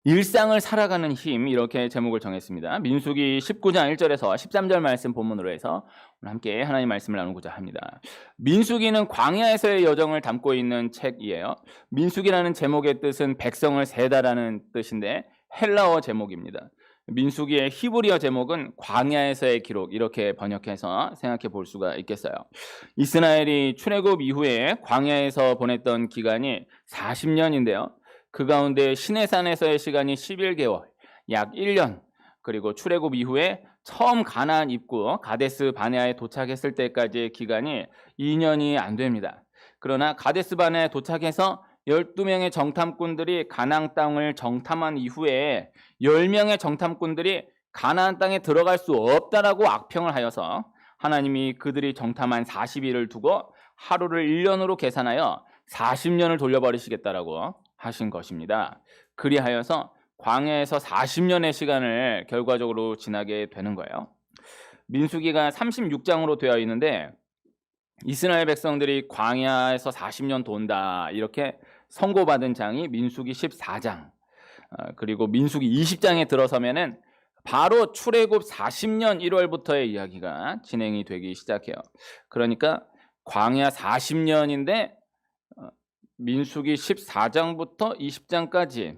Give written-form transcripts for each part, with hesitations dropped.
일상을 살아가는 힘, 이렇게 제목을 정했습니다. 민수기 19장 1절에서 13절 말씀 본문으로 해서 오늘 함께 하나님 말씀을 나누고자 합니다. 민수기는 광야에서의 여정을 담고 있는 책이에요. 민수기라는 제목의 뜻은 백성을 세다라는 뜻인데 헬라어 제목입니다. 민수기의 히브리어 제목은 광야에서의 기록, 이렇게 번역해서 생각해 볼 수가 있겠어요. 이스라엘이 출애굽 이후에 광야에서 보냈던 기간이 40년인데요. 그 가운데 시내산에서의 시간이 11개월, 약 1년, 그리고 출애굽 이후에 처음 가나안 입구 가데스 바네아에 도착했을 때까지의 기간이 2년이 안 됩니다. 그러나 가데스 바네아에 도착해서 12명의 정탐꾼들이 가나안 땅을 정탐한 이후에 10명의 정탐꾼들이 가나안 땅에 들어갈 수 없다라고 악평을 하여서 하나님이 그들이 정탐한 40일을 두고 하루를 1년으로 계산하여 40년을 돌려버리시겠다라고 하신 것입니다. 그리하여서 광야에서 40년의 시간을 결과적으로 지나게 되는 거예요. 민수기가 36장으로 되어 있는데 이스라엘 백성들이 광야에서 40년 돈다 이렇게 선고받은 장이 민수기 14장, 그리고 민수기 20장에 들어서면은 바로 출애굽 40년 1월부터의 이야기가 진행이 되기 시작해요. 그러니까 광야 40년인데 민수기 14장부터 20장까지,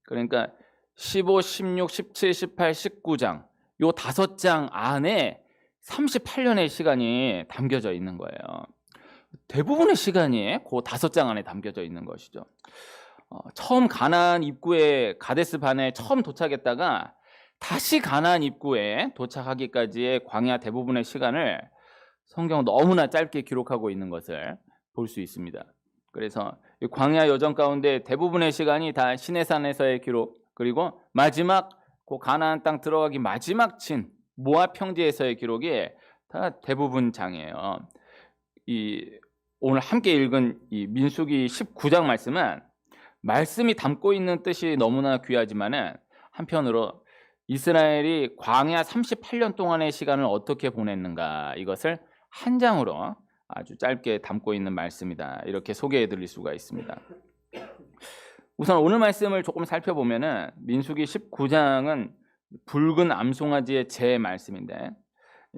그러니까 15, 16, 17, 18, 19장 요 5장 안에 38년의 시간이 담겨져 있는 거예요. 대부분의 시간이 그 5장 안에 담겨져 있는 것이죠. 처음 가나안 입구에 가데스 바네아에 처음 도착했다가 다시 가나안 입구에 도착하기까지의 광야 대부분의 시간을 성경은 너무나 짧게 기록하고 있는 것을 볼 수 있습니다. 그래서 광야 여정 가운데 대부분의 시간이 다 시내산에서의 기록, 그리고 마지막 그 가나안 땅 들어가기 마지막 진 모압 평지에서의 기록이 다 대부분 장이에요. 오늘 함께 읽은 이 민수기 19장 말씀은 말씀이 담고 있는 뜻이 너무나 귀하지만은 한편으로 이스라엘이 광야 38년 동안의 시간을 어떻게 보냈는가, 이것을 한 장으로 아주 짧게 담고 있는 말씀이다, 이렇게 소개해 드릴 수가 있습니다. 우선 오늘 말씀을 조금 살펴보면은 민수기 19장은 붉은 암송아지의 제 말씀인데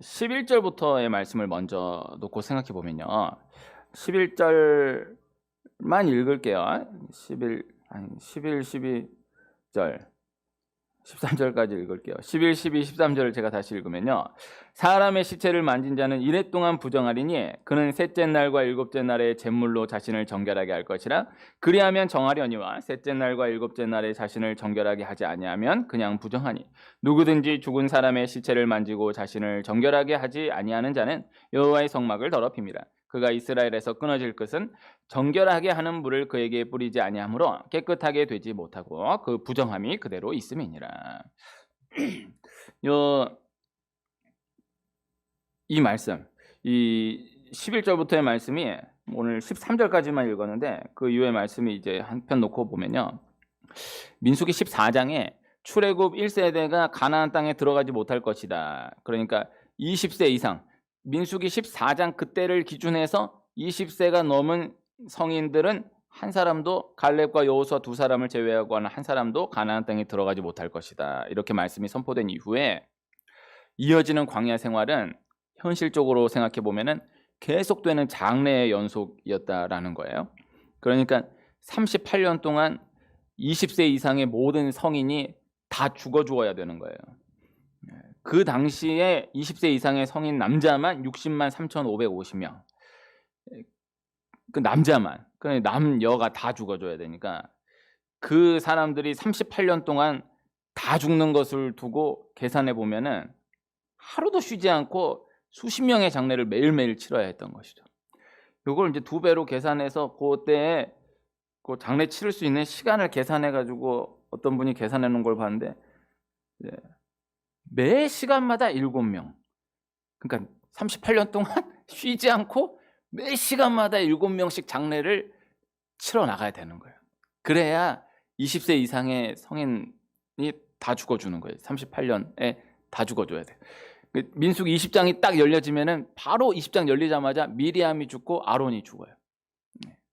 11절부터의 말씀을 먼저 놓고 생각해 보면요, 11절만 읽을게요. 11, 12절 13절까지 읽을게요. 11, 12, 13절을 제가 다시 읽으면요, 사람의 시체를 만진 자는 이래 동안 부정하리니 그는 셋째 날과 일곱째 날에 제물로 자신을 정결하게 할 것이라. 그리하면 정하려니와 셋째 날과 일곱째 날에 자신을 정결하게 하지 아니하면 그냥 부정하니. 누구든지 죽은 사람의 시체를 만지고 자신을 정결하게 하지 아니하는 자는 여호와의 성막을 더럽힙니다. 그가 이스라엘에서 끊어질 것은 정결하게 하는 물을 그에게 뿌리지 아니하므로 깨끗하게 되지 못하고 그 부정함이 그대로 있음이니라. 이 말씀, 이 11절부터의 말씀이 오늘 13절까지만 읽었는데 그 이후의 말씀이 이제 한편 놓고 보면요, 민수기 14장에 출애굽 1세대가 가나안 땅에 들어가지 못할 것이다. 그러니까 20세 이상, 민수기 14장 그때를 기준해서 20세가 넘은 성인들은 한 사람도, 갈렙과 여호수아 두 사람을 제외하고 한 사람도 가나안 땅에 들어가지 못할 것이다, 이렇게 말씀이 선포된 이후에 이어지는 광야 생활은 현실적으로 생각해 보면은 계속되는 장래의 연속이었다라는 거예요. 그러니까 38년 동안 20세 이상의 모든 성인이 다 죽어야 되는 거예요. 그 당시에 20세 이상의 성인 남자만 60만 3,550명. 그 남자만, 남여가 다 죽어줘야 되니까 그 사람들이 38년 동안 다 죽는 것을 두고 계산해 보면은 하루도 쉬지 않고 수십 명의 장례를 매일매일 치러야 했던 것이죠. 이걸 이제 2배로 계산해서 그때에 그 장례 치를 수 있는 시간을 계산해 가지고 어떤 분이 계산해 놓은 걸 봤는데 매 시간마다 7명. 그러니까 38년 동안 쉬지 않고 매 시간마다 7명씩 장례를 치러 나가야 되는 거예요. 그래야 20세 이상의 성인이 다 죽어주는 거예요. 38년에 다 죽어줘야 돼요. 민수기 20장이 딱 열려지면은 바로 20장 열리자마자 미리암이 죽고 아론이 죽어요.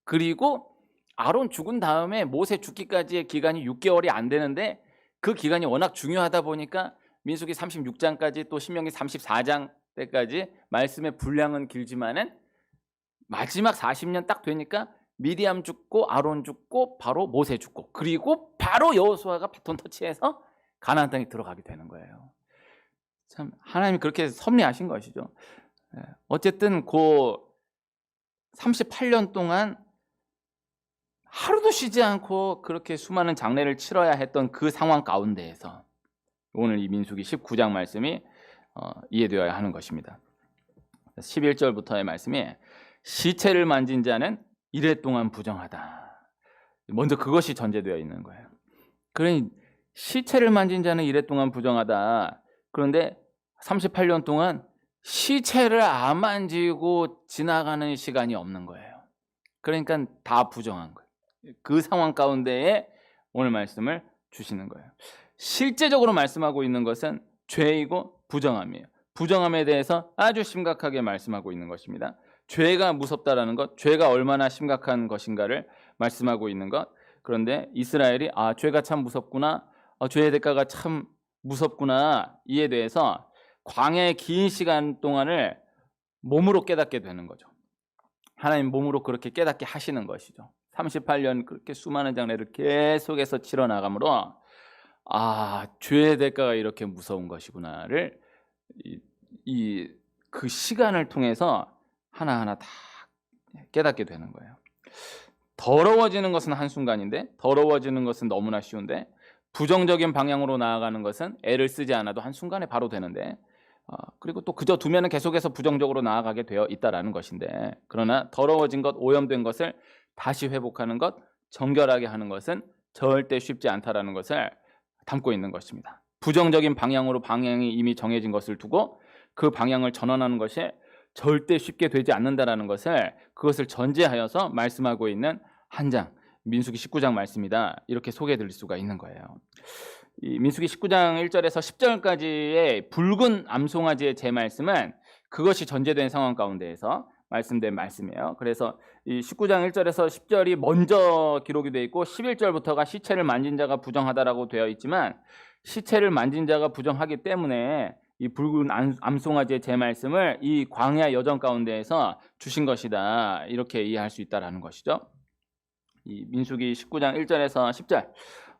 그리고 아론 죽은 다음에 모세 죽기까지의 기간이 6개월이 안 되는데 그 기간이 워낙 중요하다 보니까 민수기 36장까지 또 신명기 34장 때까지 말씀의 분량은 길지만은 마지막 40년 딱 되니까 미디암 죽고 아론 죽고 바로 모세 죽고 그리고 바로 여호수아가 바톤 터치해서 가나안 땅에 들어가게 되는 거예요. 참 하나님이 그렇게 섭리하신 것이죠. 어쨌든 그 38년 동안 하루도 쉬지 않고 그렇게 수많은 장례를 치러야 했던 그 상황 가운데에서 오늘 이 민수기 19장 말씀이 이해되어야 하는 것입니다. 11절부터의 말씀이 시체를 만진 자는 이래 동안 부정하다. 먼저 그것이 전제되어 있는 거예요. 그러니 시체를 만진 자는 이래 동안 부정하다. 그런데 38년 동안 시체를 안 만지고 지나가는 시간이 없는 거예요. 그러니까 다 부정한 거예요. 그 상황 가운데에 오늘 말씀을 주시는 거예요. 실제적으로 말씀하고 있는 것은 죄이고 부정함이에요. 부정함에 대해서 아주 심각하게 말씀하고 있는 것입니다. 죄가 무섭다라는 것, 죄가 얼마나 심각한 것인가를 말씀하고 있는 것. 그런데 이스라엘이 죄가 참 무섭구나, 죄의 대가가 참 무섭구나, 이에 대해서 광야의 긴 시간 동안을 몸으로 깨닫게 되는 거죠. 하나님 몸으로 그렇게 깨닫게 하시는 것이죠. 38년 그렇게 수많은 장례를 계속해서 치러 나가므로 죄의 대가가 이렇게 무서운 것이구나를 그 시간을 통해서 하나하나 다 깨닫게 되는 거예요. 더러워지는 것은 한순간인데, 더러워지는 것은 너무나 쉬운데, 부정적인 방향으로 나아가는 것은 애를 쓰지 않아도 한순간에 바로 되는데, 그리고 또 그저 두면은 계속해서 부정적으로 나아가게 되어 있다라는 것인데, 그러나 더러워진 것, 오염된 것을 다시 회복하는 것, 정결하게 하는 것은 절대 쉽지 않다라는 것을 담고 있는 것입니다. 부정적인 방향이 이미 정해진 것을 두고 그 방향을 전환하는 것이 절대 쉽게 되지 않는다라는 것을, 그것을 전제하여서 말씀하고 있는 한 장, 민수기 19장 말씀이다, 이렇게 소개해 드릴 수가 있는 거예요. 이 민수기 19장 1절에서 10절까지의 붉은 암송아지의 제 말씀은 그것이 전제된 상황 가운데에서 말씀된 말씀이에요. 그래서 이 19장 1절에서 10절이 먼저 기록이 되어 있고 11절부터가 시체를 만진 자가 부정하다라고 되어 있지만, 시체를 만진 자가 부정하기 때문에 이 붉은 암송아지의 제 말씀을 이 광야 여정 가운데에서 주신 것이다, 이렇게 이해할 수 있다라는 것이죠. 이 민수기 19장 1절에서 10절,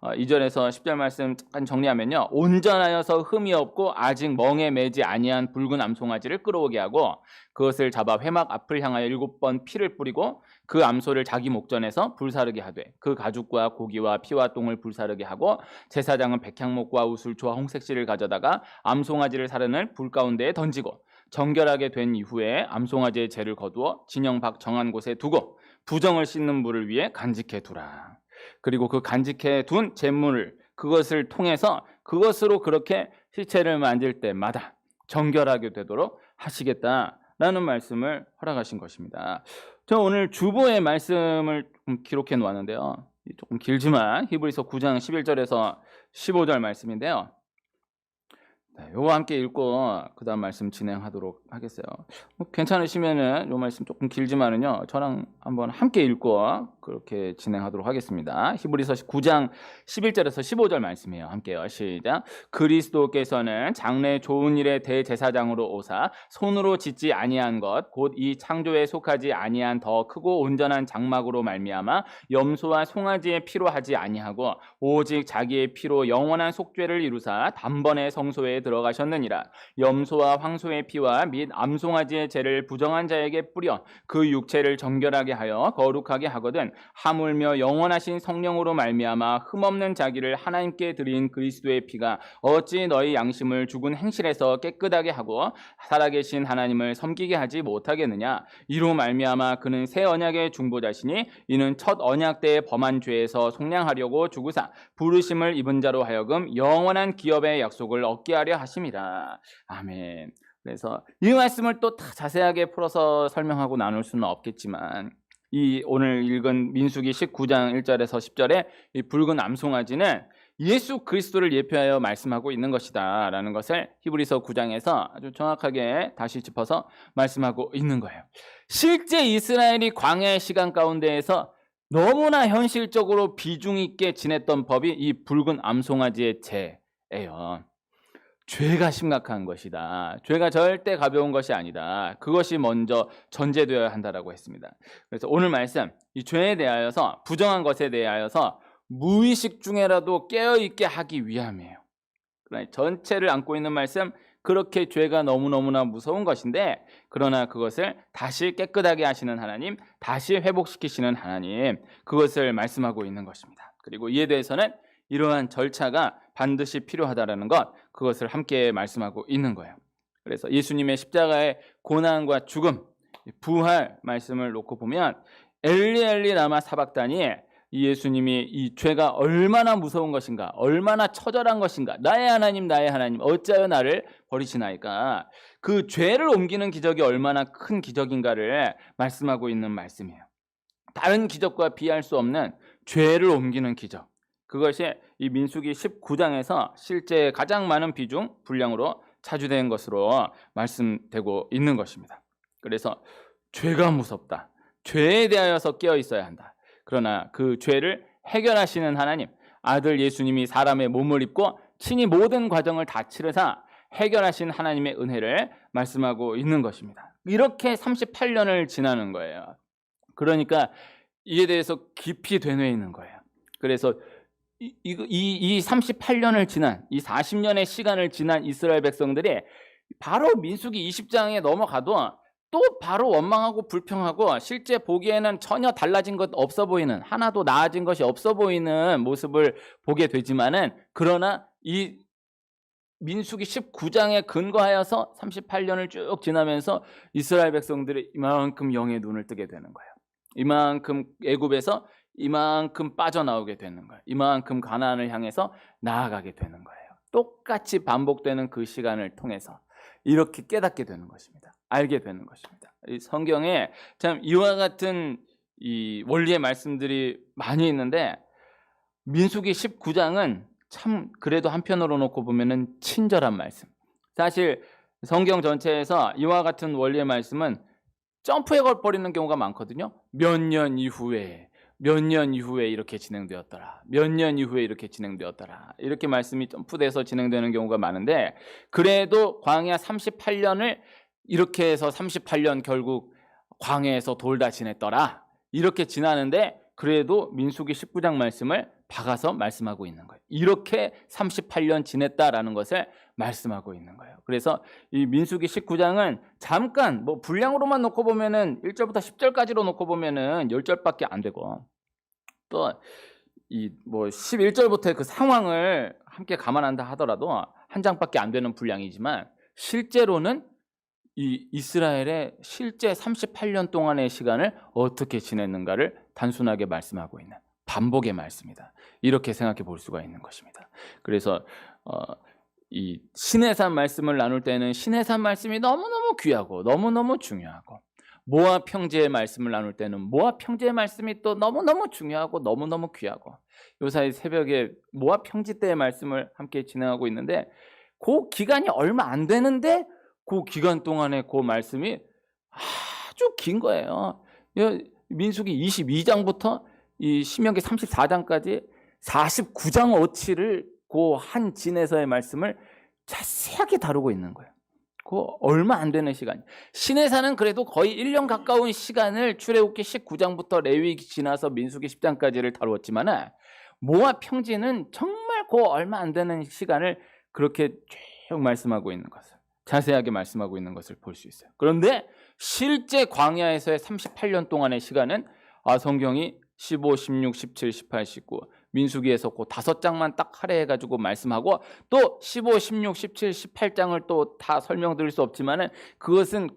2절에서 10절 말씀 잠깐 정리하면요, 온전하여서 흠이 없고 아직 멍에 매지 아니한 붉은 암송아지를 끌어오게 하고 그것을 잡아 회막 앞을 향하여 7번 피를 뿌리고 그 암소를 자기 목전에서 불사르게 하되 그 가죽과 고기와 피와 똥을 불사르게 하고 제사장은 백향목과 우슬초와 홍색실을 가져다가 암송아지를 사르는 불 가운데에 던지고 정결하게 된 이후에 암송아지의 죄를 거두어 진영 밖 정한 곳에 두고 부정을 씻는 물을 위해 간직해 두라. 그리고 그 간직해 둔 재물을, 그것을 통해서 그것으로 그렇게 시체를 만질 때마다 정결하게 되도록 하시겠다라는 말씀을 허락하신 것입니다. 저 오늘 주보의 말씀을 좀 기록해 놓았는데요, 조금 길지만 히브리서 9장 11절에서 15절 말씀인데요, 요거 함께 읽고 그 다음 말씀 진행하도록 하겠어요. 괜찮으시면은 요 말씀 조금 길지만은요, 저랑 한번 함께 읽고 그렇게 진행하도록 하겠습니다. 히브리서 9장 11절에서 15절 말씀이에요. 함께요. 시작. 그리스도께서는 장래 좋은 일의 대제사장으로 오사 손으로 짓지 아니한 것 곧 이 창조에 속하지 아니한 더 크고 온전한 장막으로 말미암아 염소와 송아지의 피로 하지 아니하고 오직 자기의 피로 영원한 속죄를 이루사 단번에 성소에 들어가셨느니라. 염소와 황소의 피와 및 암송아지의 죄를 부정한 자에게 뿌려 그 육체를 정결하게 하여 거룩하게 하거든 하물며 영원하신 성령으로 말미암아 흠없는 자기를 하나님께 드린 그리스도의 피가 어찌 너희 양심을 죽은 행실에서 깨끗하게 하고 살아계신 하나님을 섬기게 하지 못하겠느냐. 이로 말미암아 그는 새 언약의 중보자시니 이는 첫 언약 때의 범한 죄에서 속량하려고 죽으사 부르심을 입은 자로 하여금 영원한 기업의 약속을 얻게 하려 하심이라. 아멘. 그래서 이 말씀을 또 다 자세하게 풀어서 설명하고 나눌 수는 없겠지만, 이 오늘 읽은 민수기 19장 1절에서 10절에 이 붉은 암송아지는 예수 그리스도를 예표하여 말씀하고 있는 것이다 라는 것을 히브리서 9장에서 아주 정확하게 다시 짚어서 말씀하고 있는 거예요. 실제 이스라엘이 광야의 시간 가운데에서 너무나 현실적으로 비중 있게 지냈던 법이 이 붉은 암송아지의 죄예요. 죄가 심각한 것이다. 죄가 절대 가벼운 것이 아니다. 그것이 먼저 전제되어야 한다라고 했습니다. 그래서 오늘 말씀, 이 죄에 대하여서, 부정한 것에 대하여서 무의식 중에라도 깨어있게 하기 위함이에요. 그러나 전체를 안고 있는 말씀, 그렇게 죄가 너무너무나 무서운 것인데, 그러나 그것을 다시 깨끗하게 하시는 하나님, 다시 회복시키시는 하나님, 그것을 말씀하고 있는 것입니다. 그리고 이에 대해서는 이러한 절차가 반드시 필요하다라는 것, 그것을 함께 말씀하고 있는 거예요. 그래서 예수님의 십자가의 고난과 죽음, 부활 말씀을 놓고 보면 엘리 엘리 라마 사박다니, 이 예수님이 이 죄가 얼마나 무서운 것인가, 얼마나 처절한 것인가, 나의 하나님 어찌하여 나를 버리시나이까, 그 죄를 옮기는 기적이 얼마나 큰 기적인가를 말씀하고 있는 말씀이에요. 다른 기적과 비할 수 없는 죄를 옮기는 기적, 그것이 이 민수기 19장에서 실제 가장 많은 비중, 분량으로 차주된 것으로 말씀되고 있는 것입니다. 그래서 죄가 무섭다, 죄에 대하여서 깨어 있어야 한다. 그러나 그 죄를 해결하시는 하나님, 아들 예수님이 사람의 몸을 입고 친히 모든 과정을 다 치르사 해결하신 하나님의 은혜를 말씀하고 있는 것입니다. 이렇게 38년을 지나는 거예요. 그러니까 이에 대해서 깊이 되뇌 있는 거예요. 그래서 이 38년을 지난, 이 40년의 시간을 지난 이스라엘 백성들이 바로 민수기 20장에 넘어가도 또 바로 원망하고 불평하고, 실제 보기에는 전혀 달라진 것 없어 보이는, 하나도 나아진 것이 없어 보이는 모습을 보게 되지만은, 그러나 이 민수기 19장에 근거하여서 38년을 쭉 지나면서 이스라엘 백성들이 이만큼 영의 눈을 뜨게 되는 거예요. 이만큼 애굽에서 이만큼 빠져나오게 되는 거예요. 이만큼 가나안을 향해서 나아가게 되는 거예요. 똑같이 반복되는 그 시간을 통해서 이렇게 깨닫게 되는 것입니다. 알게 되는 것입니다. 이 성경에 참 이와 같은 이 원리의 말씀들이 많이 있는데, 민수기 19장은 참 그래도 한편으로 놓고 보면은 친절한 말씀. 사실 성경 전체에서 이와 같은 원리의 말씀은 점프해 버리는 경우가 많거든요. 몇 년 이후에 이렇게 진행되었더라. 몇 년 이후에 이렇게 진행되었더라. 이렇게 말씀이 점프돼서 진행되는 경우가 많은데, 그래도 광야 38년을 이렇게 해서 38년 결국 광야에서 돌다 지냈더라. 이렇게 지나는데, 그래도 민수기 19장 말씀을 박아서 말씀하고 있는 거예요. 이렇게 38년 지냈다라는 것을 말씀하고 있는 거예요. 그래서 이 민수기 19장은 잠깐 뭐 분량으로만 놓고 보면은 1절부터 10절까지로 놓고 보면은 10절밖에 안 되고, 또 이 뭐 11절부터의 그 상황을 함께 감안한다 하더라도 한 장밖에 안 되는 분량이지만, 실제로는 이 이스라엘의 실제 38년 동안의 시간을 어떻게 지냈는가를 단순하게 말씀하고 있는 반복의 말씀이다. 이렇게 생각해 볼 수가 있는 것입니다. 그래서 이 시내산 말씀을 나눌 때는 시내산 말씀이 너무너무 귀하고 너무너무 중요하고, 모압 평지의 말씀을 나눌 때는 모압 평지의 말씀이 또 너무너무 중요하고 너무너무 귀하고, 요사이 새벽에 모압 평지 때의 말씀을 함께 진행하고 있는데, 그 기간이 얼마 안 되는데 그 기간 동안에 그 말씀이 아주 긴 거예요. 민수기 22장부터 이 신명기 34장까지 49장 어치를 그 한 진에서의 말씀을 자세하게 다루고 있는 거예요. 그 얼마 안 되는 시간. 시내산은 그래도 거의 1년 가까운 시간을 출애굽기 19장부터 레위기 지나서 민수기 10장까지를 다루었지만, 모압 평지는 정말 그 얼마 안 되는 시간을 그렇게 쭉 말씀하고 있는 것을, 자세하게 말씀하고 있는 것을 볼 수 있어요. 그런데 실제 광야에서의 38년 동안의 시간은 성경이 15, 16, 17, 18, 19 민수기에서 그 5장만 딱 할애해가지고 말씀하고, 또 15, 16, 17, 18장을 또 다 설명드릴 수 없지만은 그것은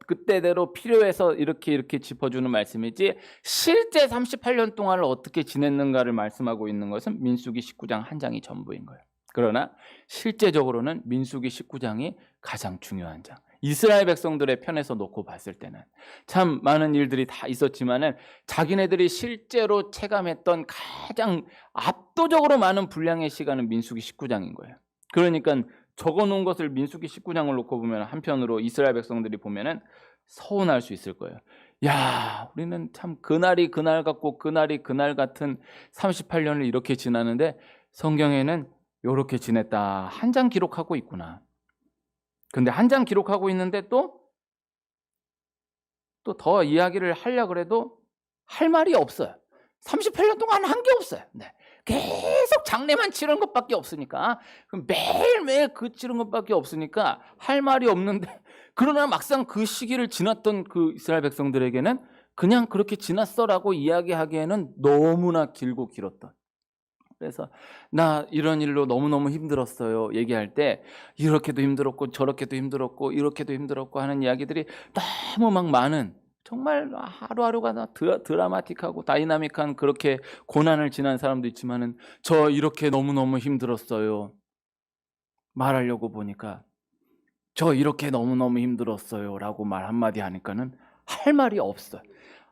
그때대로 필요해서 이렇게 짚어주는 말씀이지, 실제 38년 동안을 어떻게 지냈는가를 말씀하고 있는 것은 민수기 19장 한 장이 전부인 거예요. 그러나 실제적으로는 민수기 19장이 가장 중요한 장. 이스라엘 백성들의 편에서 놓고 봤을 때는 참 많은 일들이 다 있었지만은, 자기네들이 실제로 체감했던 가장 압도적으로 많은 분량의 시간은 민수기 19장인 거예요. 그러니까 적어 놓은 것을 민수기 19장을 놓고 보면 한편으로 이스라엘 백성들이 보면은 서운할 수 있을 거예요. 야, 우리는 참 그날이 그날 같고 그날이 그날 같은 38년을 이렇게 지나는데 성경에는 요렇게 지냈다. 한 장 기록하고 있구나. 근데 한 장 기록하고 있는데 또 더 이야기를 하려고 그래도 할 말이 없어요. 38년 동안 한 게 없어요. 네. 계속 장례만 치른 것밖에 없으니까, 그럼 매일매일 그 치른 것밖에 없으니까 할 말이 없는데, 그러나 막상 그 시기를 지났던 그 이스라엘 백성들에게는 그냥 그렇게 지났어라고 이야기하기에는 너무나 길고 길었던. 그래서 나 이런 일로 너무너무 힘들었어요 얘기할 때 이렇게도 힘들었고 저렇게도 힘들었고 이렇게도 힘들었고 하는 이야기들이 너무 막 많은, 정말 하루하루가 다 드라마틱하고 다이나믹한 그렇게 고난을 지난 사람도 있지만은 저 이렇게 너무너무 힘들었어요 말하려고 보니까 저 이렇게 너무너무 힘들었어요 라고 말 한마디 하니까는 할 말이 없어요.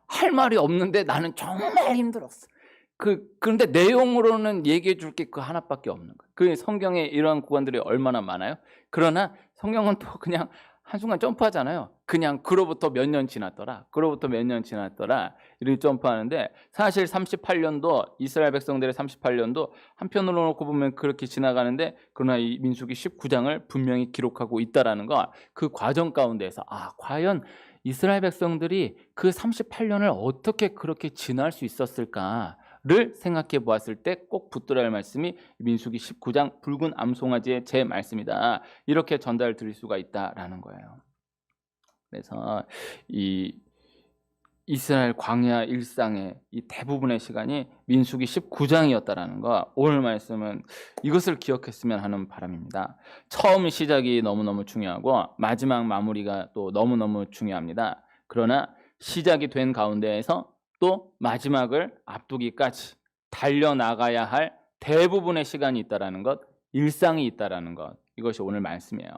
할 말이 없는데 나는 정말 힘들었어. 그런데 내용으로는 얘기해 줄 게 그 하나밖에 없는 거예요. 그 성경에 이런 구간들이 얼마나 많아요. 그러나 성경은 또 그냥 한순간 점프하잖아요. 그냥 그로부터 몇 년 지났더라, 그로부터 몇 년 지났더라 이렇게 점프하는데, 사실 38년도 이스라엘 백성들의 38년도 한편으로 놓고 보면 그렇게 지나가는데, 그러나 이 민수기 19장을 분명히 기록하고 있다라는 거, 그 과정 가운데에서 과연 이스라엘 백성들이 그 38년을 어떻게 그렇게 지날 수 있었을까를 생각해 보았을 때 꼭 붙들어야 할 말씀이 민수기 19장 붉은 암송아지의 제 말씀이다. 이렇게 전달 드릴 수가 있다라는 거예요. 그래서 이 이스라엘 광야 일상의 이 대부분의 시간이 민수기 19장이었다라는 거, 오늘 말씀은 이것을 기억했으면 하는 바람입니다. 처음 시작이 너무너무 중요하고 마지막 마무리가 또 너무너무 중요합니다. 그러나 시작이 된 가운데에서 또 마지막을 앞두기까지 달려나가야 할 대부분의 시간이 있다라는 것, 일상이 있다라는 것, 이것이 오늘 말씀이에요.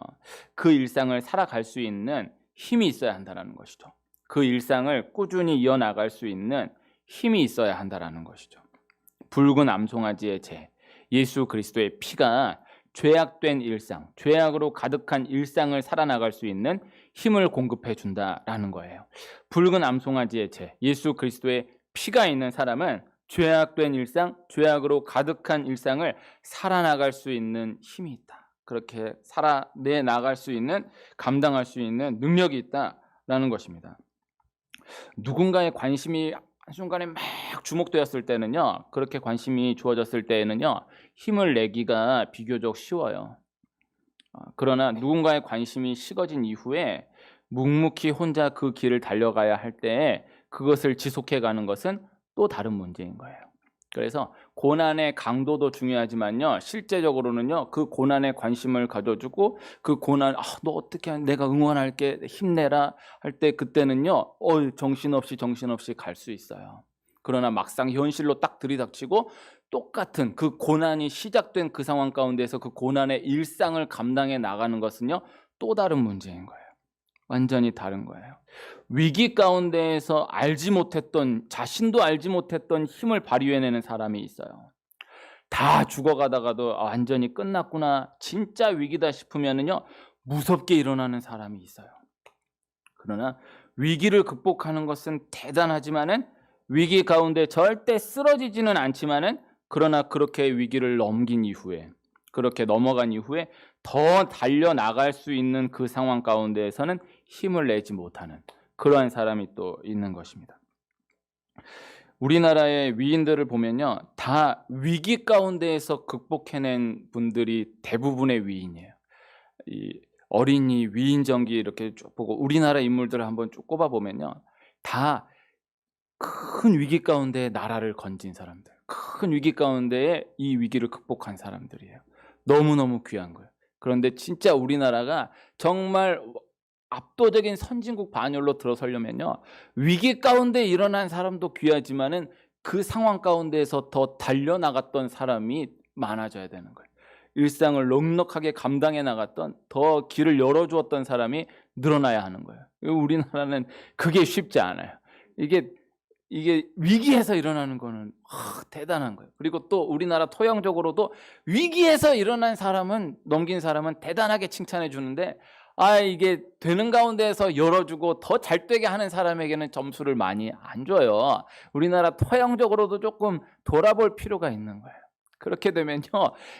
그 일상을 살아갈 수 있는 힘이 있어야 한다는 것이죠. 그 일상을 꾸준히 이어나갈 수 있는 힘이 있어야 한다는 것이죠. 붉은 암송아지의 제, 예수 그리스도의 피가 죄악된 일상, 죄악으로 가득한 일상을 살아나갈 수 있는 힘을 공급해 준다라는 거예요. 붉은 암송아지의 제, 예수 그리스도의 피가 있는 사람은 죄악된 일상, 죄악으로 가득한 일상을 살아나갈 수 있는 힘이 있다. 그렇게 살아내 나갈 수 있는, 감당할 수 있는 능력이 있다라는 것입니다. 누군가의 관심이 한순간에 막 주목되었을 때는요, 그렇게 관심이 주어졌을 때에는요, 힘을 내기가 비교적 쉬워요. 그러나 누군가의 관심이 식어진 이후에 묵묵히 혼자 그 길을 달려가야 할 때에 그것을 지속해 가는 것은 또 다른 문제인 거예요. 그래서 고난의 강도도 중요하지만요, 실제적으로는요, 그 고난에 관심을 가져주고 그 고난, 너 어떻게 내가 응원할게, 힘내라 할 때 그때는요, 정신없이 갈 수 있어요. 그러나 막상 현실로 딱 들이닥치고 똑같은 그 고난이 시작된 그 상황 가운데서 그 고난의 일상을 감당해 나가는 것은요, 또 다른 문제인 거예요. 완전히 다른 거예요. 위기 가운데에서 알지 못했던, 자신도 알지 못했던 힘을 발휘해내는 사람이 있어요. 다 죽어가다가도 완전히 끝났구나, 진짜 위기다 싶으면은요, 무섭게 일어나는 사람이 있어요. 그러나 위기를 극복하는 것은 대단하지만은, 위기 가운데 절대 쓰러지지는 않지만은, 그러나 그렇게 위기를 넘긴 이후에, 그렇게 넘어간 이후에 더 달려나갈 수 있는 그 상황 가운데에서는 힘을 내지 못하는 그러한 사람이 또 있는 것입니다. 우리나라의 위인들을 보면요, 다 위기 가운데에서 극복해낸 분들이 대부분의 위인이에요. 이 어린이 위인전기 이렇게 쭉 보고 우리나라 인물들을 한번 쭉 꼽아보면요, 다 큰 위기 가운데 나라를 건진 사람들, 큰 위기 가운데에 이 위기를 극복한 사람들이에요. 너무너무 귀한 거예요. 그런데 진짜 우리나라가 정말 압도적인 선진국 반열로 들어서려면요, 위기 가운데 일어난 사람도 귀하지만은 그 상황 가운데에서 더 달려나갔던 사람이 많아져야 되는 거예요. 일상을 넉넉하게 감당해 나갔던, 더 길을 열어주었던 사람이 늘어나야 하는 거예요. 우리나라는 그게 쉽지 않아요. 이게 이게 위기에서 일어나는 거는 대단한 거예요. 그리고 또 우리나라 토양적으로도 위기에서 일어난 사람은, 넘긴 사람은 대단하게 칭찬해 주는데, 이게 되는 가운데에서 열어주고 더 잘 되게 하는 사람에게는 점수를 많이 안 줘요. 우리나라 토양적으로도 조금 돌아볼 필요가 있는 거예요. 그렇게 되면요,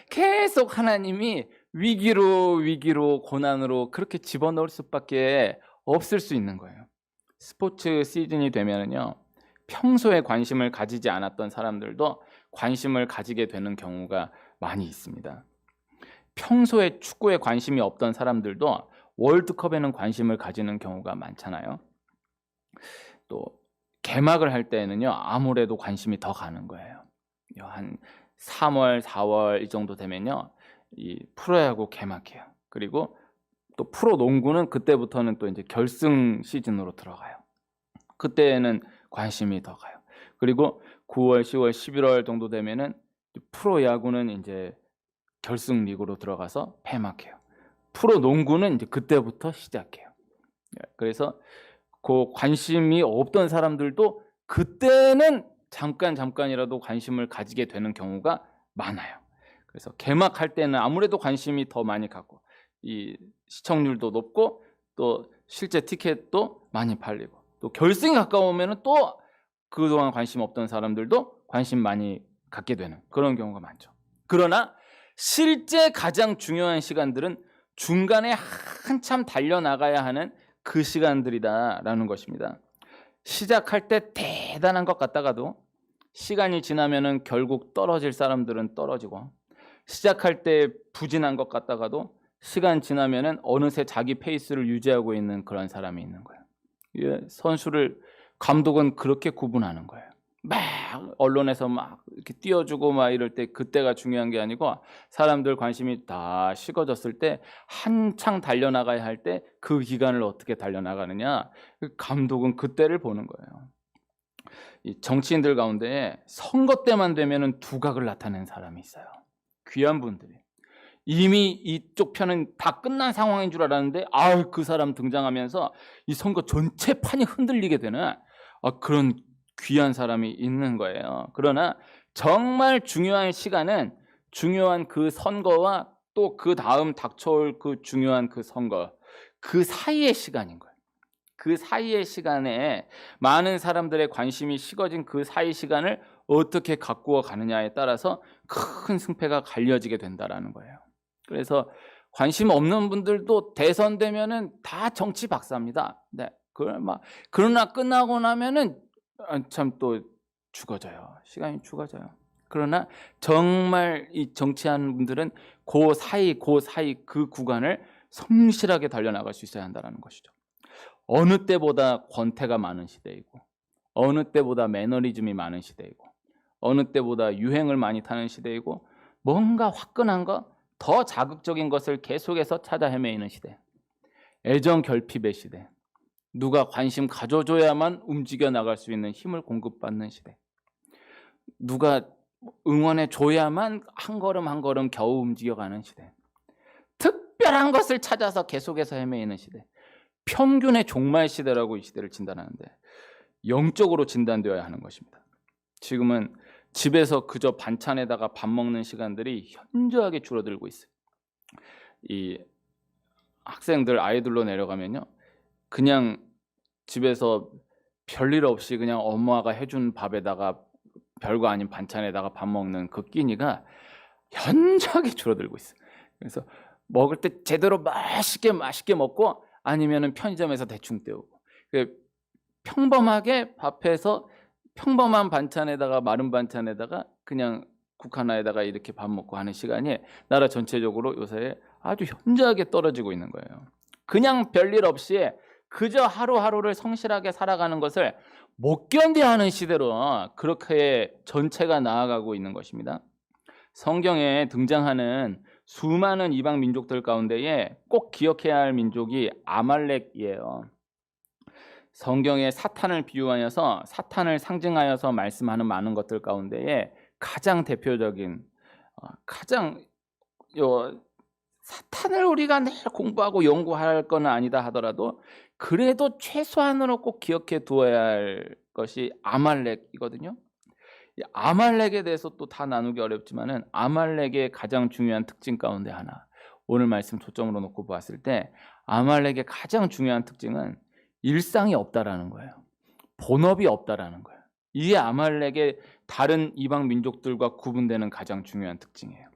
계속 하나님이 위기로 고난으로 그렇게 집어넣을 수밖에 없을 수 있는 거예요. 스포츠 시즌이 되면은요, 평소에 관심을 가지지 않았던 사람들도 관심을 가지게 되는 경우가 많이 있습니다. 평소에 축구에 관심이 없던 사람들도 월드컵에는 관심을 가지는 경우가 많잖아요. 또 개막을 할 때는요, 아무래도 관심이 더 가는 거예요. 한 3월, 4월 이 정도 되면요, 이 프로야구 개막해요. 그리고 또 프로 농구는 그때부터는 또 이제 결승 시즌으로 들어가요. 그때는 관심이 더 가요. 그리고 9월, 10월, 11월 정도 되면은 프로 야구는 이제 결승 리그로 들어가서 폐막해요. 프로 농구는 이제 그때부터 시작해요. 그래서 그 관심이 없던 사람들도 그때는 잠깐이라도 관심을 가지게 되는 경우가 많아요. 그래서 개막할 때는 아무래도 관심이 더 많이 가고, 이 시청률도 높고, 또 실제 티켓도 많이 팔리고, 또 결승이 가까우면은 또 그동안 관심 없던 사람들도 관심 많이 갖게 되는 그런 경우가 많죠. 그러나 실제 가장 중요한 시간들은 중간에 한참 달려나가야 하는 그 시간들이다라는 것입니다. 시작할 때 대단한 것 같다가도 시간이 지나면은 결국 떨어질 사람들은 떨어지고, 시작할 때 부진한 것 같다가도 시간 지나면은 어느새 자기 페이스를 유지하고 있는 그런 사람이 있는 거예요. 선수를, 감독은 그렇게 구분하는 거예요. 막 언론에서 막 이렇게 띄워주고 막 이럴 때 그때가 중요한 게 아니고, 사람들 관심이 다 식어졌을 때 한창 달려나가야 할 때 그 기간을 어떻게 달려나가느냐, 감독은 그때를 보는 거예요. 이 정치인들 가운데 선거 때만 되면은 두각을 나타내는 사람이 있어요. 귀한 분들이. 이미 이쪽 편은 다 끝난 상황인 줄 알았는데 그 사람 등장하면서 이 선거 전체 판이 흔들리게 되는 그런 귀한 사람이 있는 거예요. 그러나 정말 중요한 시간은 중요한 그 선거와 또 그 다음 닥쳐올 그 중요한 그 선거, 그 사이의 시간인 거예요. 그 사이의 시간에 많은 사람들의 관심이 식어진 그 사이 시간을 어떻게 가꾸어 가느냐에 따라서 큰 승패가 갈려지게 된다라는 거예요. 그래서 관심 없는 분들도 대선 되면은 다 정치 박사입니다. 네. 그러나 끝나고 나면은 참 또 죽어져요. 시간이 죽어져요. 그러나 정말 이 정치하는 분들은 그 사이 그 구간을 성실하게 달려나갈 수 있어야 한다는 것이죠. 어느 때보다 권태가 많은 시대이고, 어느 때보다 매너리즘이 많은 시대이고, 어느 때보다 유행을 많이 타는 시대이고, 뭔가 화끈한 거, 더 자극적인 것을 계속해서 찾아 헤매이는 시대, 애정 결핍의 시대, 누가 관심 가져줘야만 움직여 나갈 수 있는 힘을 공급받는 시대, 누가 응원해 줘야만 한 걸음 한 걸음 겨우 움직여가는 시대, 특별한 것을 찾아서 계속해서 헤매이는 시대, 평균의 종말 시대라고 이 시대를 진단하는데, 영적으로 진단되어야 하는 것입니다. 지금은 집에서 그저 반찬에다가 밥 먹는 시간들이 현저하게 줄어들고 있어요. 이 학생들, 아이들로 내려가면요, 그냥 집에서 별일 없이 그냥 엄마가 해준 밥에다가 별거 아닌 반찬에다가 밥 먹는 그 끼니가 현저하게 줄어들고 있어요. 그래서 먹을 때 제대로 맛있게 먹고, 아니면은 편의점에서 대충 때우고, 평범하게 밥해서 평범한 반찬에다가, 마른 반찬에다가 그냥 국 하나에다가 이렇게 밥 먹고 하는 시간이 나라 전체적으로 요새 아주 현저하게 떨어지고 있는 거예요. 그냥 별일 없이 그저 하루하루를 성실하게 살아가는 것을 못 견뎌야 하는 시대로 그렇게 전체가 나아가고 있는 것입니다. 성경에 등장하는 수많은 이방 민족들 가운데에 꼭 기억해야 할 민족이 아말렉이에요. 성경에 사탄을 비유하여서, 사탄을 상징하여서 말씀하는 많은 것들 가운데에 가장 대표적인, 가장 사탄을 우리가 늘 공부하고 연구할 건 아니다 하더라도 그래도 최소한으로 꼭 기억해 두어야 할 것이 아말렉이거든요. 이 아말렉에 대해서 또 다 나누기 어렵지만은 아말렉의 가장 중요한 특징 가운데 하나, 오늘 말씀 초점으로 놓고 보았을 때 아말렉의 가장 중요한 특징은 일상이 없다라는 거예요. 본업이 없다라는 거예요. 이게 아말렉의 다른 이방 민족들과 구분되는 가장 중요한 특징이에요.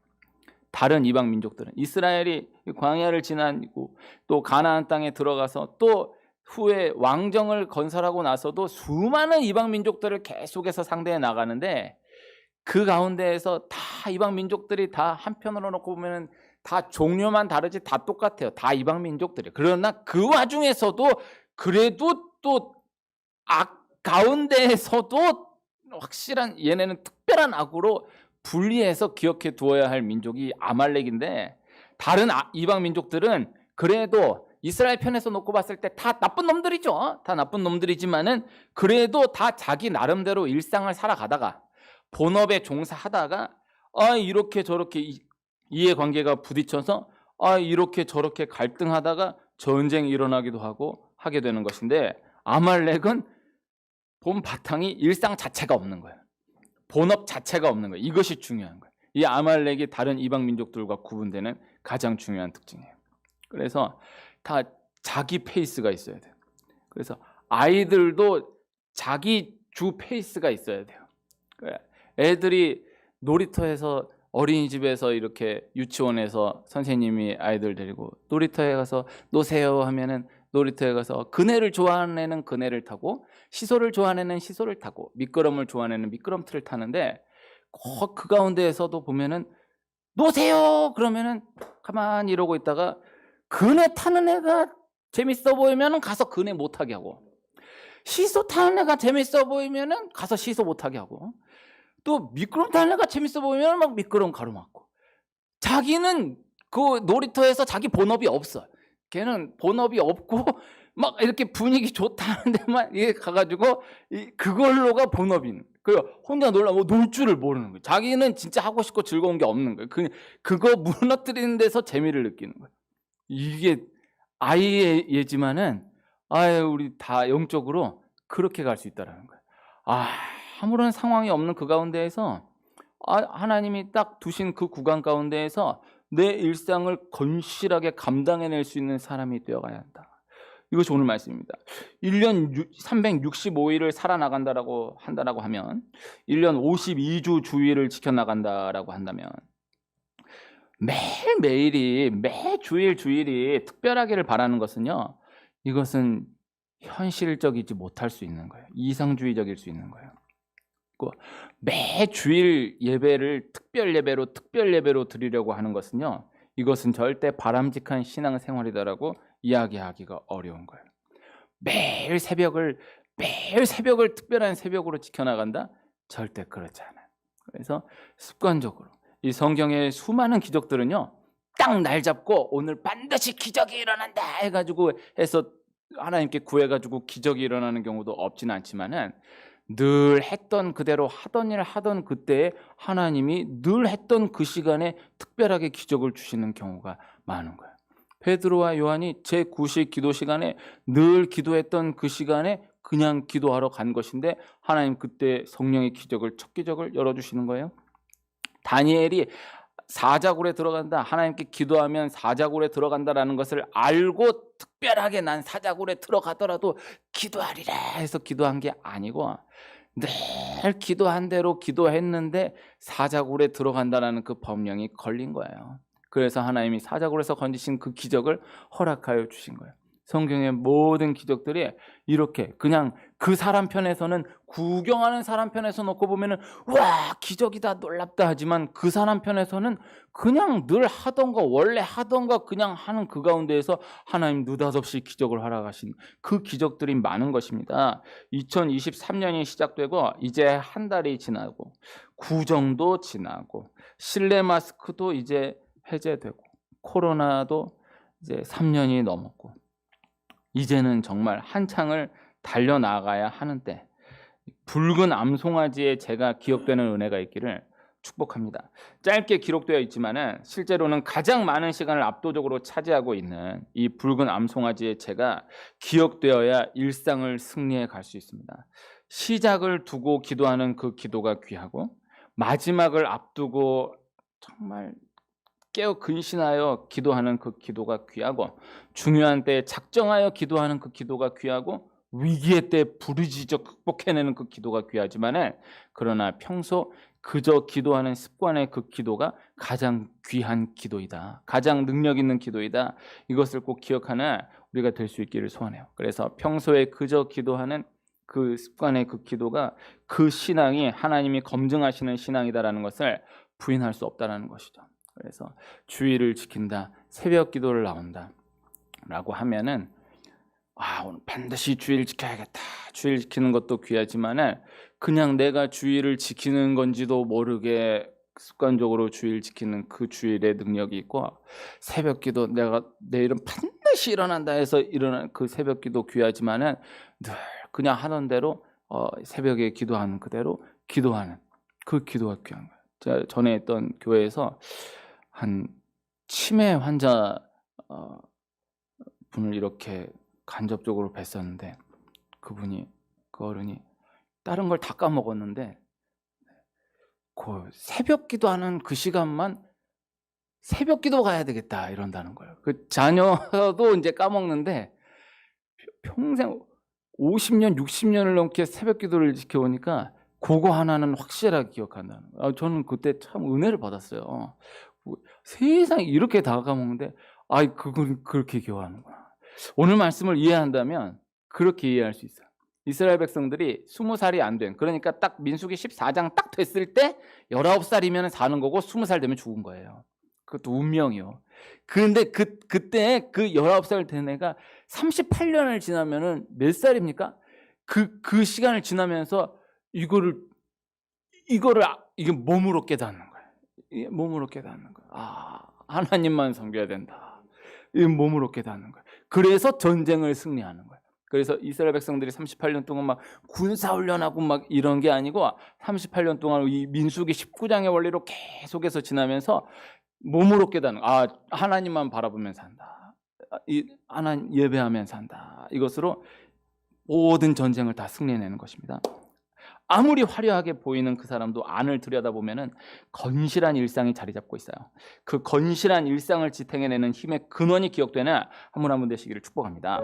다른 이방 민족들은 이스라엘이 광야를 지나고 또 가나안 땅에 들어가서 또 후에 왕정을 건설하고 나서도 수많은 이방 민족들을 계속해서 상대해 나가는데, 그 가운데에서 다 이방 민족들이 다 한편으로 놓고 보면은 다 종류만 다르지 다 똑같아요. 다 이방 민족들이에요. 그러나 그 와중에서도 그래도 또 악 가운데에서도 확실한, 얘네는 특별한 악으로 분리해서 기억해 두어야 할 민족이 아말렉인데, 다른 이방 민족들은 그래도 이스라엘 편에서 놓고 봤을 때 다 나쁜 놈들이죠. 다 나쁜 놈들이지만은 그래도 다 자기 나름대로 일상을 살아가다가 본업에 종사하다가 이렇게 저렇게 이해관계가 부딪혀서 이렇게 저렇게 갈등하다가 전쟁이 일어나기도 하고 하게 되는 것인데, 아말렉은 본 바탕이 일상 자체가 없는 거예요. 본업 자체가 없는 거예요. 이것이 중요한 거예요. 이 아말렉이 다른 이방 민족들과 구분되는 가장 중요한 특징이에요. 그래서 다 자기 페이스가 있어야 돼요. 그래서 아이들도 자기 주 페이스가 있어야 돼요. 애들이 놀이터에서, 어린이집에서 이렇게 유치원에서 선생님이 아이들 데리고 놀이터에 가서 노세요 하면은 놀이터에 가서 그네를 좋아하는 애는 그네를 타고, 시소를 좋아하는 애는 시소를 타고, 미끄럼을 좋아하는 애는 미끄럼틀을 타는데, 그 가운데에서도 보면은 노세요 그러면은 가만히 이러고 있다가 그네 타는 애가 재밌어 보이면은 가서 그네 못 타게 하고, 시소 타는 애가 재밌어 보이면은 가서 시소 못 타게 하고, 또 미끄럼 타는 애가 재밌어 보이면 막 미끄럼 가로막고. 자기는 그 놀이터에서 자기 본업이 없어. 걔는 본업이 없고 막 이렇게 분위기 좋다는 데만 이게 가가지고 그걸로가 본업인. 그리고 혼자 놀라 놀 줄을 모르는 거예요. 자기는 진짜 하고 싶고 즐거운 게 없는 거예요. 그거 무너뜨리는 데서 재미를 느끼는 거예요. 이게 아이의 예지만은 우리 다 영적으로 그렇게 갈 수 있다라는 거예요. 아무런 상황이 없는 그 가운데에서 하나님이 딱 두신 그 구간 가운데에서 내 일상을 건실하게 감당해낼 수 있는 사람이 되어가야 한다. 이것이 오늘 말씀입니다. 1년 365일을 살아나간다라고 한다라고 하면, 1년 52주 주일을 지켜나간다라고 한다면, 매일매일이, 매주일 주일이 특별하기를 바라는 것은요, 이것은 현실적이지 못할 수 있는 거예요. 이상주의적일 수 있는 거예요. 매 주일 예배를 특별 예배로 드리려고 하는 것은요, 이것은 절대 바람직한 신앙생활이다라고 이야기하기가 어려운 거예요. 매일 새벽을 특별한 새벽으로 지켜나간다? 절대 그렇지 않아요. 그래서 습관적으로 이 성경의 수많은 기적들은요, 딱 날 잡고 오늘 반드시 기적이 일어난다 해가지고 해서 하나님께 구해가지고 기적이 일어나는 경우도 없지는 않지만은, 늘 했던 그대로 하던 일 하던 그때에 하나님이 늘 했던 그 시간에 특별하게 기적을 주시는 경우가 많은 거예요. 베드로와 요한이 제9시 기도 시간에 늘 기도했던 그 시간에 그냥 기도하러 간 것인데, 하나님 그때 성령의 기적을, 첫 기적을 열어주시는 거예요. 다니엘이 사자굴에 들어간다, 하나님께 기도하면 사자굴에 들어간다라는 것을 알고 특별하게 난 사자굴에 들어가더라도 기도하리라 해서 기도한 게 아니고, 늘 기도한 대로 기도했는데 사자굴에 들어간다라는 그 법령이 걸린 거예요. 그래서 하나님이 사자굴에서 건지신 그 기적을 허락하여 주신 거예요. 성경의 모든 기적들이 이렇게 그냥 그 사람 편에서는, 구경하는 사람 편에서 놓고 보면은 와 기적이다 놀랍다 하지만, 그 사람 편에서는 그냥 늘 하던 거, 원래 하던 거 그냥 하는 그 가운데에서 하나님 느닷없이 기적을 허락하신 그 기적들이 많은 것입니다. 2023년이 시작되고 이제 한 달이 지나고, 구정도 지나고, 실내 마스크도 이제 해제되고, 코로나도 이제 3년이 넘었고, 이제는 정말 한창을 달려나가야 하는데, 붉은 암송아지에 제가 기억되는 은혜가 있기를, 축복합니다. 짧게 기록되어 있지만은 실제로는 가장 많은 시간을 압도적으로 차지하고 있는 이 붉은 암송아지의 채가 기억되어야 일상을 승리해 갈 수 있습니다. 시작을 두고 기도하는 그 기도가 귀하고 마지막을 앞두고 정말 깨어 근신하여 기도하는 그 기도가 귀하고 중요한 때에 작정하여 기도하는 그 기도가 귀하고 위기의 때 부르짖어 극복해내는 그 기도가 귀하지만은 그러나 평소 그저 기도하는 습관의 그 기도가 가장 귀한 기도이다. 가장 능력 있는 기도이다. 이것을 꼭 기억하는 우리가 될 수 있기를 소원해요. 그래서 평소에 그저 기도하는 그 습관의 그 기도가 그 신앙이 하나님이 검증하시는 신앙이다라는 것을 부인할 수 없다라는 것이죠. 그래서 주의를 지킨다, 새벽 기도를 나온다 라고 하면은 오늘 반드시 주의를 지켜야겠다. 주의를 지키는 것도 귀하지만은 그냥 내가 주의를 지키는 건지도 모르게 습관적으로 주의를 지키는 그 주일의 능력이 있고, 새벽 기도 내가 내일은 반드시 일어난다 해서 일어나는 그 새벽 기도 귀하지만은 늘 그냥 하던 대로 새벽에 기도하는 그대로 기도하는 그 기도가 귀한 거예요. 제가 전에 있던 교회에서 한 치매 환자 분을 이렇게 간접적으로 뵀었는데 그 어른이 다른 걸 다 까먹었는데 그 새벽 기도하는 그 시간만 새벽 기도 가야 되겠다 이런다는 거예요. 그 자녀도 이제 까먹는데 평생 50년, 60년을 넘게 새벽 기도를 지켜오니까 그거 하나는 확실하게 기억한다는 거예요. 저는 그때 참 은혜를 받았어요. 세상에 이렇게 다 까먹는데 그걸 그렇게 기억하는구나. 오늘 말씀을 이해한다면 그렇게 이해할 수 있어요. 이스라엘 백성들이 20살이 안 된, 그러니까 딱 민수기 14장 딱 됐을 때 19살이면 사는 거고 20살 되면 죽은 거예요. 그것도 운명이요. 그런데 그때 그 19살 된 애가 38년을 지나면은 몇 살입니까? 그 시간을 지나면서 이게 몸으로 깨닫는 거예요. 이게 몸으로 깨닫는 거예요. 하나님만 섬겨야 된다. 이 몸으로 깨닫는 거예요. 그래서 전쟁을 승리하는 거예요. 그래서 이스라엘 백성들이 38년 동안 막 군사훈련하고 막 이런 게 아니고 38년 동안 이 민수기 19장의 원리로 계속해서 지나면서 몸으로 깨닫는, 하나님만 바라보면 산다. 하나님 예배하면 산다. 이것으로 모든 전쟁을 다 승리해내는 것입니다. 아무리 화려하게 보이는 그 사람도 안을 들여다보면은 건실한 일상이 자리 잡고 있어요. 그 건실한 일상을 지탱해내는 힘의 근원이 기억되는 한 분 한 분 되시기를 축복합니다.